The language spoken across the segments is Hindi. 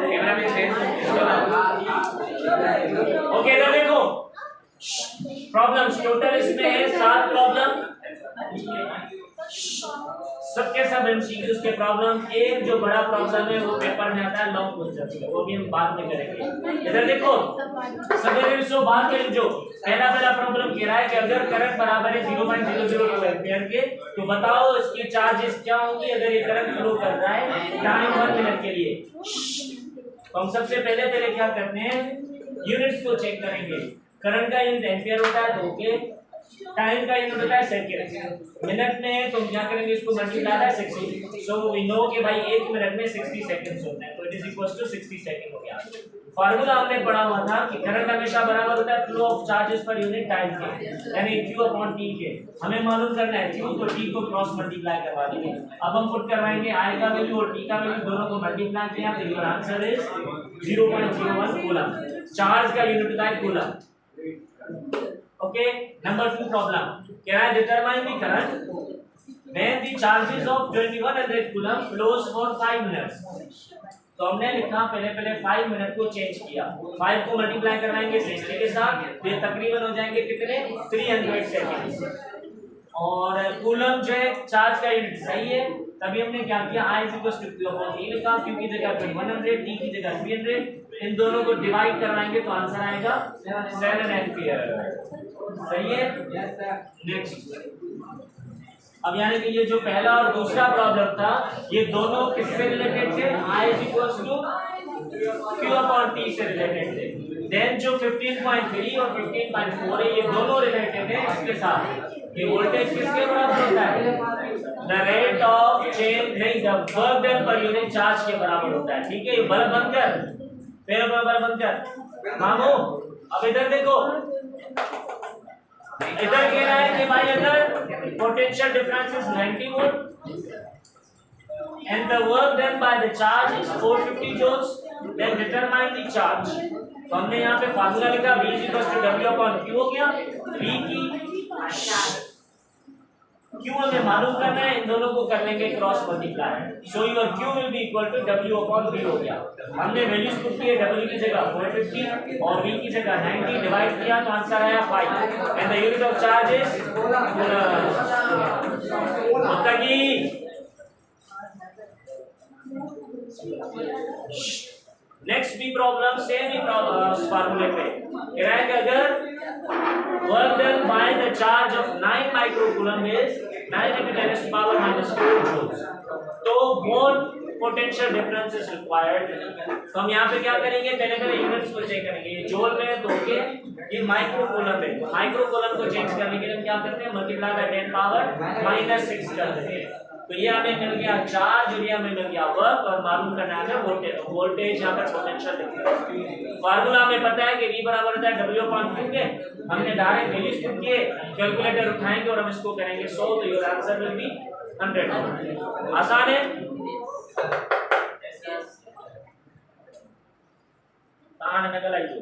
कैमरा में से ओके इधर देखो प्रॉब्लम्स टोटल इसमें है 7 प्रॉब्लम, सबके सब एमसीक्यूज के प्रॉब्लम। एक जो बड़ा प्रॉब्लम है वो पेपर में आता है लॉन्ग क्वेश्चन, वो भी हम बाद में करेंगे। इधर देखो सभी सो बात करें। जो पहला प्रॉब्लम कह रहा है कि अगर करंट बराबर है 0.002 एम्पीयर के तो बताओ इसके चार्जेस क्या होंगे अगर ये करंट फ्लो कर रहा है टाइम 1 मिनट के लिए। तो हम सबसे पहले क्या करते हैं, यूनिट्स को चेक करेंगे। करंट का यूनिट एम्पीयर होता है तो ओके, टाइम का यूनिट होता है सेकंड। मिनट में तो क्या करेंगे, इसको multiply by 60। So we know कि भाई 1 मिनट में 60 सेकंड्स होते हैं, तो it is equals to 60 second हो गया। फार्मूला हमने पढ़ा हुआ था कि करंट हमेशा बराबर होता है flow of charges per unit time के, यानी q अपॉन t के। हमें मालूम करना है q तो t को क्रॉस मल्टीप्लाई करवा देंगे। अब हम पुट करवाएंगे i का वैल्यू और t का वैल्यू, दोनों को मल्टीप्लाई किया तो your answer is 0.01 coulomb. Charge का यूनिट होता है कूलम। ओके, नंबर 2 प्रॉब्लम कह रहा है determine the current when the charges of 2100 coulomb flows for 5 minutes. तो हमने लिखा पहले 5 मिनट को चेंज किया, 5 को मल्टीप्लाई करवाएंगे 60 के साथ, तो ये तकरीबन हो जाएंगे कितने 300 सेकंड। और कूलम जो है चार्ज का यूनिट सही है, तभी हमने क्या किया I q/T लिखा, q की जगह 2100, t की जगह 300। इन दोनों को डिवाइड करवाएंगे तो आंसर आएगा 7 एम्पीयर। सही है। नेक्स्ट, अब यानी कि ये जो पहला और दूसरा प्रॉब्लम था ये दोनों किससे रिलेटेड थे, I q/T से रिलेटेड थे। देन जो 15.3 और 15.4 है ये दोनों रिलेटेड है इसके साथ। ये वोल्टेज किसके बराबर होता है, द रेट ऑफ चेंज नहीं the work done per unit charge के बराबर होता है। ठीक है, ये बल्ब बंद कर, मेरा बल्ब बंद कर मामू। अब इधर देखो, इधर कह रहा है कि भाई अगर potential difference is 90 volt and the work done by the charge is 450 joules then determine the charge. तो हमने यहाँ पे फार्मूला लिखा V W/Q हो गया। V की Q हमें मालूम करना है, इन दोनों को कर लेंगे cross multiply, so your Q will be equal to W/V हो गया। हमने वैल्यूज पुट किए, W की जगह 450 और V की जगह 90, डिवाइड किया तो आंसर आया 5 and the unit of charge is coulomb. Next भी प्रॉब्लम सेम ही फार्मूले पे कह रहा है कि अगर work done by the charge of 9 microcoulomb is 9 × 10⁻⁴ joules, तो what potential difference is required. तो हम यहाँ पे क्या करेंगे, पहले यूनिट्स को चेक करेंगे। जूल में तो ओके, ये माइक्रोकूलम है, माइक्रोकूलम को चेंज करने के लिए हम क्या करते हैं, मल्टीप्लाई बाय 10⁻⁻⁶ कर देते हैं। तो ये हमें मिल गया चार्ज और ये हमें मिल गया वर्क, और मालूम करना है वोल्टेज यहाँ पर पोटेंशियल डिफरेंस। फार्मूला हमें पता है कि V बराबर होता है W/Q के। हमने डायरेक्ट वैल्यूज पुट किए, कैलकुलेटर उठाएंगे और हम इसको करेंगे 100, तो योर आंसर विल बी 100। आसान है। कहां निकल आई तो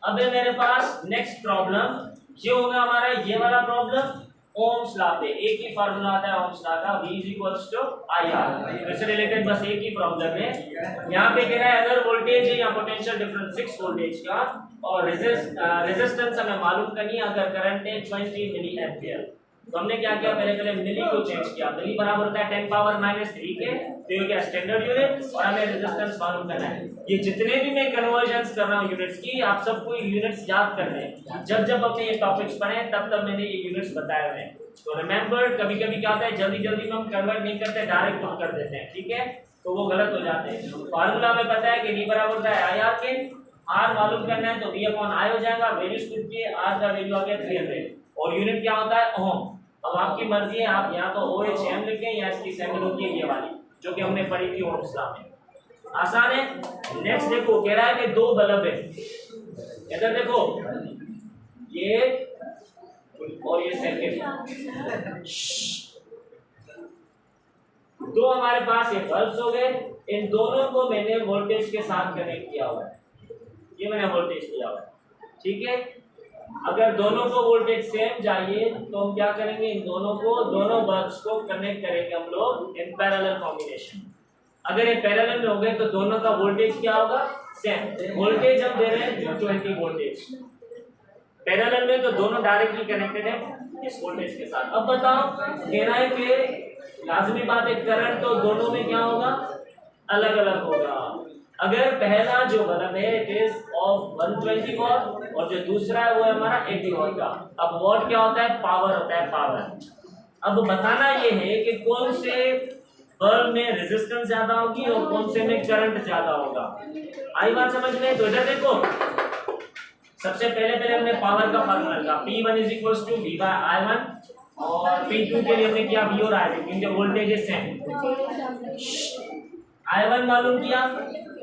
अब है मेरे पास नेक्स्ट प्रॉब्लम। ये होगा हमारा ये वाला प्रॉब्लम ओम्स लॉ पे। एक ही फार्मूला आता है ओम्स लॉ का, V = IR। इससे रिलेटेड बस एक ही प्रॉब्लम है। यहाँ पे कह रहा है अगर वोल्टेज है या पोटेंशियल डिफरेंस 6 वोल्टेज का और रेजिस्टेंस हमें मालूम करनी है, अगर करंट है 20 मिली एम्पियर। तो हमने क्या किया, पहले मिली को चेंज किया। मिली बराबर होता है 10⁻³ के, तो ये क्या स्टैंडर्ड यूनिट, और हमें रेजिस्टेंस मालूम करना है। ये जितने भी मैं कन्वर्जन्स कर रहा हूँ यूनिट्स की, आप सबको यूनिट्स याद करने हैं। जब अपने ये टॉपिक्स पढ़े तब मैंने ये यूनिट्स बताए हुए हैं। तो रिमेंबर, कभी-कभी क्या होता है जल्दी में हम कन्वर्ट नहीं करते, डायरेक्ट पुट कर देते हैं, ठीक है, तो वो गलत हो जाते हैं। फार्मूला में पता है कि V बराबर होता है IR के, R मालूम करना है तो V/I हो जाएगा। वैल्यूज पुट किए, R का वैल्यू आ गया 300 और यूनिट क्या होता है ओम। अब आपकी मर्जी है, आप यहाँ तो OHM लिखें या इसकी सेकंड होती है ये वाली जो कि हमने पढ़ी थी ओम्स लॉ में। आसान है। नेक्स्ट देखो, कह रहा है कि 2 बल्ब है। इधर देखो, ये और ये सेकंड, 2 हमारे पास ये बल्ब्स हो गए। इन दोनों को मैंने वोल्टेज के साथ कनेक्ट किया हुआ है, ये मैंने वोल्टेज किया हुआ है, ठीक है। अगर दोनों को वोल्टेज सेम चाहिए तो हम क्या करेंगे, इन दोनों बल्ब्स को कनेक्ट करेंगे हम लोग इन पैरेलल कॉम्बिनेशन। अगर ये पैरेलल में हो गए तो दोनों का वोल्टेज क्या होगा, सेम। वोल्टेज हम दे रहे हैं 220 वोल्टेज, पैरेलल में तो दोनों डायरेक्टली कनेक्टेड है इस वोल्टेज के साथ। अब बताओ, कहना है कि लाजमी बात है करंट तो दोनों में क्या होगा, अलग अलग होगा। अगर पहला जो बल्ब है इट इज ऑफ 120 वॉट और जो दूसरा है वो है हमारा 80 वॉट का। अब वॉट क्या होता है, पावर होता है, पावर। अब बताना ये है कि कौन से बल्ब में रेजिस्टेंस ज्यादा होगी और कौन से में करंट ज्यादा होगा। आई बात समझ में? तो इधर देखो, सबसे पहले हमने पावर का फार्मूला लिखा, P1 = V/I1 और P2 के लिए हमने किया V और I2 क्योंकि वोल्टेज है सेम। I1 मालूम किया,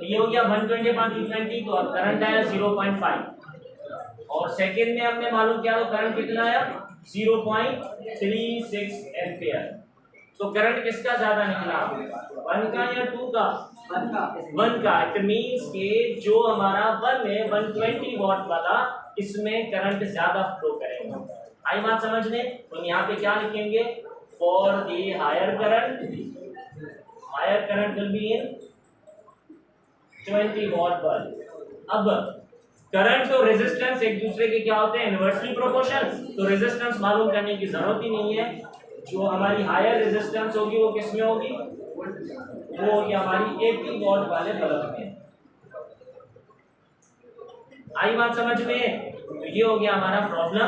ये हो गया 120/220, तो अब करंट आया 0.5 और सेकंड में हमने मालूम किया तो करंट कितना आया 0.36 एम्पियर। तो करंट किसका ज्यादा निकला, 1 का या 2 का? 1 का। इट मींस कि जो हमारा 1 है 120 वॉट वाला, इसमें करंट ज्यादा फ्लो करेगा। आई बात समझने? तो यहाँ पे क्या लिखेंगे, for the higher current will be in 20 watt bulb. अब करंट और रेजिस्टेंस एक दूसरे के क्या होते हैं, इनवर्सली प्रोपोर्शनल। तो रेजिस्टेंस मालूम करने की जरूरत ही नहीं है। जो हमारी हायर रेजिस्टेंस होगी वो किस में होगी, वो होगी हमारी 80 वॉट वाले बल्ब में। आई बात समझ में? तो ये हो गया हमारा प्रॉब्लम।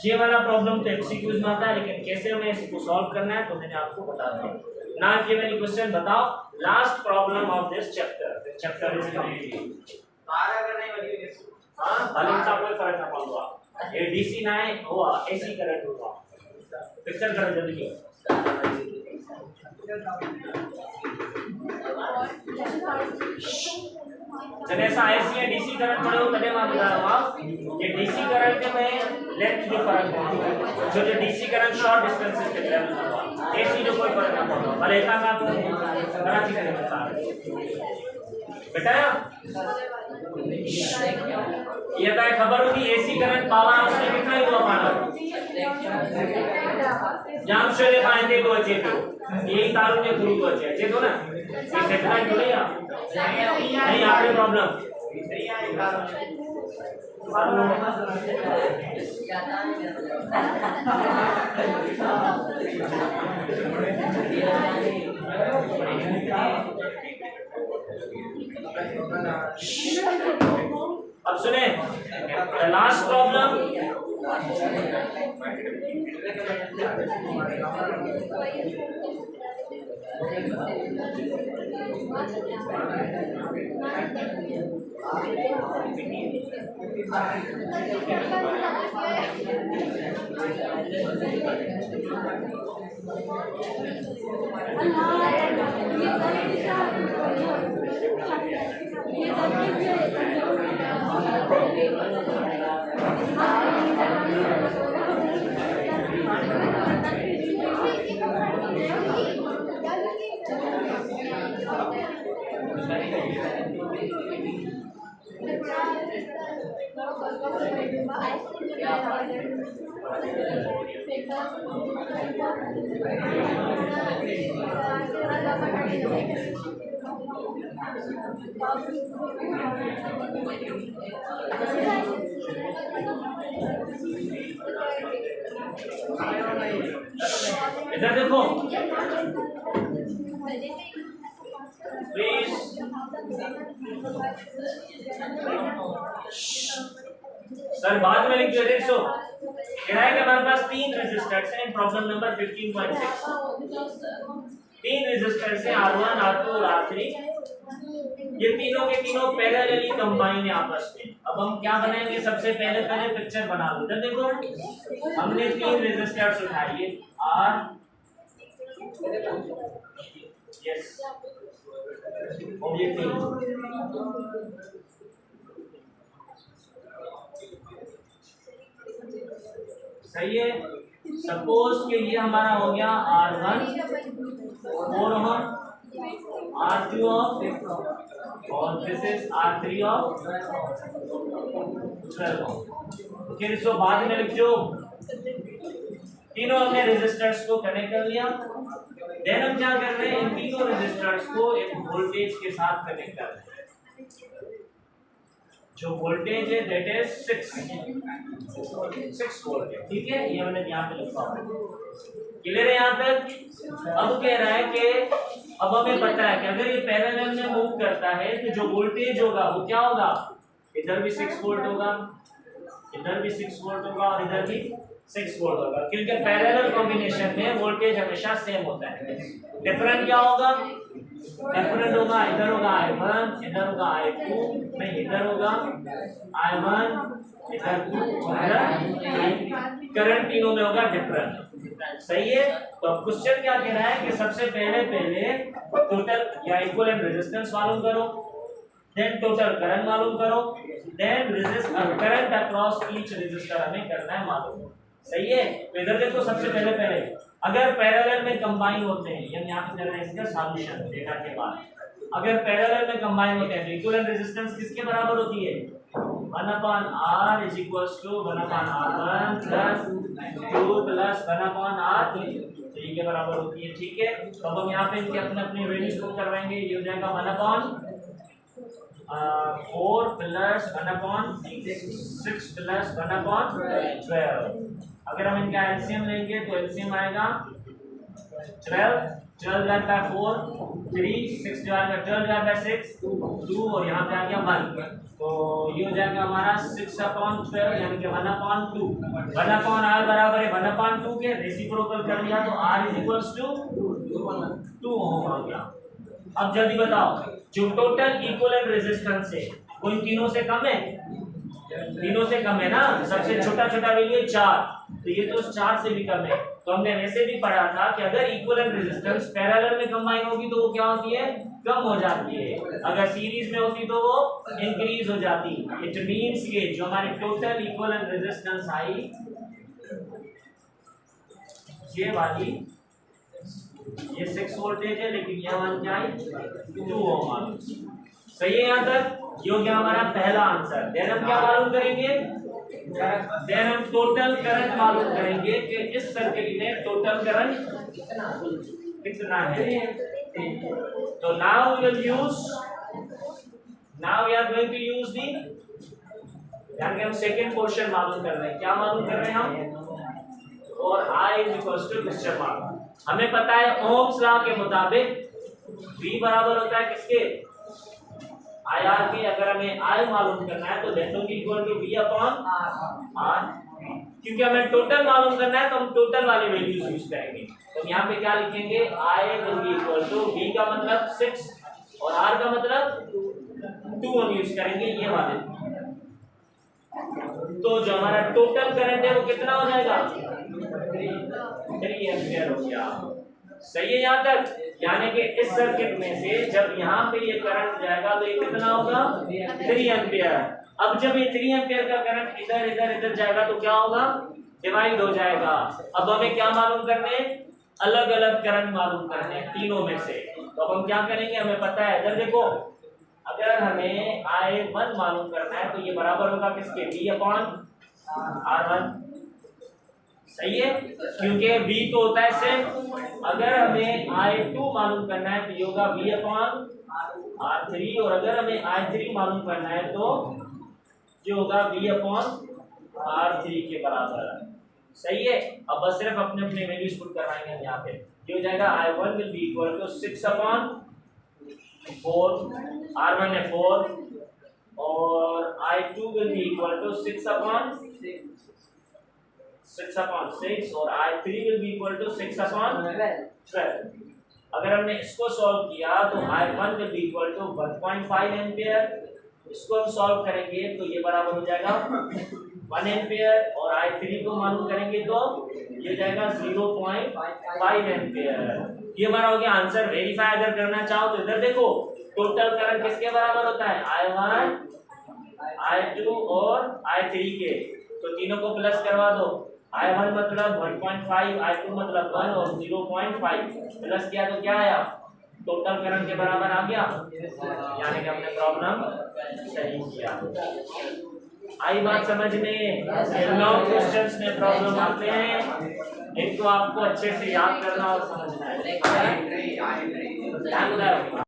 ये वाला प्रॉब्लम तो एमसीक्यूज में आता है, लेकिन कैसे हमें इसको सॉल्व करना है तो मैंने आपको बता दिया। नाउ गिव एनी क्वेश्चन, बताओ last problem of this chapter. This chapter is complete. तारा करने वाली है, हां भले सा कोई फर्क ना पड़ेगा। ये डीसी ना है हुआ, एसी करंट हुआ। पिक्चर कर जल्दी जब ऐसा एसी या डीसी करंट पड़े हो तब मैं बता रहा हूं कि डीसी करंट में लेंथ जो फर्क है, जो डीसी करंट शॉर्ट डिस्टेंसेस के ट्रैवल करता है, एसी जो कोई फर्क ना पड़ता भले इतना का तो कराची का बता बेटा। ये तो खबर होगी एसी करंट पावर हाउस में कितना हुआ पाना जाम शोले पाएंगे को अच्छे तो यही तारों के थ्रू को अच्छे तो ना ये सेटलाइट हो गया नहीं आपके प्रॉब्लम अब सुने लास्ट प्रॉब्लम। इधर देखो प्लीज, सर बाद में लिख दिया। देखो कह रहा है कि हमारे पास 3 रेजिस्टर्स हैं। प्रॉब्लम नंबर 15.6 3 रेजिस्टर्स हैं R1 R2 और R3। ये तीनों के तीनों पैरेलली कंबाइन है आपस में। अब हम क्या बनाएंगे, सबसे पहले पिक्चर बना लो। इधर देखो हमने 3 रेजिस्टर्स उठाए, ये R यस और ये 3 सही है। सपोज कि ये हमारा हो गया R1 4 ओम, R2 ऑफ और दिस इज R3 ऑफ 12 ओम। फिर इसको बाद में लिख दो। तीनों हमने रेजिस्टर्स को कनेक्ट कर लिया। देन हम क्या कर रहे हैं, इन तीनों रेजिस्टर्स को एक वोल्टेज के साथ कनेक्ट कर रहे हैं। जो वोल्टेज है दैट इज 6 वोल्ट है, ठीक है, ये मैंने यहाँ पे लिखा हुआ है। क्लियर है यहाँ तक। अब कह रहा है कि अब हमें पता है कि अगर ये पैरेलल में मूव करता है तो जो वोल्टेज होगा वो क्या होगा, इधर भी 6 वोल्ट होगा, इधर भी 6 वोल्ट होगा और इधर भी 6 वोल्ट होगा, क्योंकि पैरेलल कॉम्बिनेशन में वोल्टेज हमेशा सेम होता है। डिफरेंट क्या होगा, डिफरेंट होगा, इधर होगा I1, इधर होगा I2, नहीं इधर होगा I1, इधर 2 और इधर करंट, तीनों में होगा डिफरेंट। सही है। तो अब क्वेश्चन क्या कह रहा है कि सबसे पहले टोटल या इक्विवेलेंट रेजिस्टेंस मालूम करो, देन टोटल करंट मालूम करो, then current across each resistor हमें करना है मालूम। सही है। तो इधर देखो सबसे पहले अगर पैरेलल में कंबाइन होते हैं, हम यहाँ पे कर रहे हैं इसका सॉल्यूशन डेटा के बाद, अगर पैरेलल में कंबाइन होते हैं तो इक्विवेलेंट रेजिस्टेंस किसके बराबर होती है, 1/R is equals to 1/R1 plus 2 plus 1/R3 के बराबर होती है। ठीक है। तो अब हम यहाँ पे इनके अपने अपने वैल्यूज पुट करवाएंगे। ये हो जाएगा 1/4 प्लस 1/6 प्लस 1/12। अगर हम इनका एलसीएम लेंगे तो एलसीएम आएगा 12 divide by 4 3, 6 divide by 12 divide by 6 2 और यहाँ पे आ गया 1। तो ये हो जाएगा हमारा 6/12 यानी कि 1/2। 1/R बराबर है 1/2 के, रेसिप्रोकल कर लिया तो R इज इक्वल्स टू 2 ओम आ गया। अब जल्दी बताओ, जो टोटल इक्विवेलेंट रेजिस्टेंस है वो इन तीनों से कम है, तीनों से कम है ना, सबसे छोटा वैल्यू है 4, तो ये तो 4 से भी कम है। तो हमने वैसे भी पढ़ा था कि अगर इक्विवेलेंट रेजिस्टेंस पैरेलल में कंबाइन होगी तो वो क्या होती है, कम हो जाती है, अगर सीरीज में होती तो वो इंक्रीज हो जाती। इट मींस कि जो हमारी टोटल इक्विवेलेंट रेजिस्टेंस आई ये वाली, ये 6 वोल्टेज है लेकिन यह मान क्या है 2 ओम। सही है यहाँ तक। ये हो गया हमारा पहला आंसर। देन हम क्या मालूम करेंगे, देन हम टोटल करंट मालूम करेंगे कि इस सर्किट में टोटल करंट कितना है। तो now we will use, now we are going to use the, यानी कि हम सेकंड क्वेश्चन मालूम कर रहे हैं। क्या मालूम कर रहे हैं हम, और I is equals to question mark. हमें पता है ओम्स लॉ के मुताबिक V बराबर होता है किसके, IR के। अगर हमें I मालूम करना है तो that will be equal to V upon R। क्योंकि हमें टोटल मालूम करना है तो हम टोटल वाले वैल्यूज यूज करेंगे। तो यहाँ पे क्या लिखेंगे, I will be equal to V का मतलब 6 और R का मतलब 2 हम यूज करेंगे ये वाले। तो जो हमारा टोटल करंट है वो कितना हो जाएगा, 3 एम्पियर हो गया। सही है यहाँ तक। यानी कि इस सर्किट में से जब यहाँ पे ये करंट जाएगा तो ये कितना होगा, 3 एम्पियर। अब जब ये 3 एम्पियर का करंट इधर इधर इधर जाएगा तो क्या होगा, डिवाइड हो जाएगा। अब हमें क्या मालूम करने, अलग अलग करंट मालूम करने हैं तीनों में से। तो अब हम क्या करेंगे, हमें पता है, इधर देखो, अगर हमें I1 मालूम करना है तो ये बराबर होगा किसके, V अपॉन R1। सही है, क्योंकि V तो होता है सेम। अगर हमें I2 मालूम करना है तो ये होगा V अपॉन R3, और अगर हमें I3 मालूम करना है तो जो होगा V अपॉन R3 के बराबर। सही है। अब बस सिर्फ अपने अपने वैल्यूज पुट करवाएंगे हम यहाँ पे। ये हो जाएगा I1 will be equal to 6 upon 4, R1 है 4, और I2 will be equal to 6 upon 6 और I3 will be equal to 6 upon 12। अगर हमने इसको सॉल्व किया तो I1 will be equal to 1.5 ampere. इसको हम सॉल्व करेंगे तो ये बराबर हो जाएगा 1 एम्पियर, और I3 को मालूम करेंगे तो ये हो जाएगा 0.5 एम्पियर। ये हमारा हो गया आंसर। वेरीफाई अगर करना चाहो तो इधर देखो, टोटल करंट किसके बराबर होता है, I1, I2 और I3 के। तो तीनों को प्लस करवा दो। I1 मतलब 1.5, I2 मतलब 1 और 0.5 प्लस किया तो क्या आया, टोटल करंट के बराबर आ गया। यानी कि हमने प्रॉब्लम सही किया। आई बात समझ में? लॉन्ग क्वेश्चंस में प्रॉब्लम आते हैं, इनको आपको अच्छे से याद करना और समझना है। ध्यान बताओ।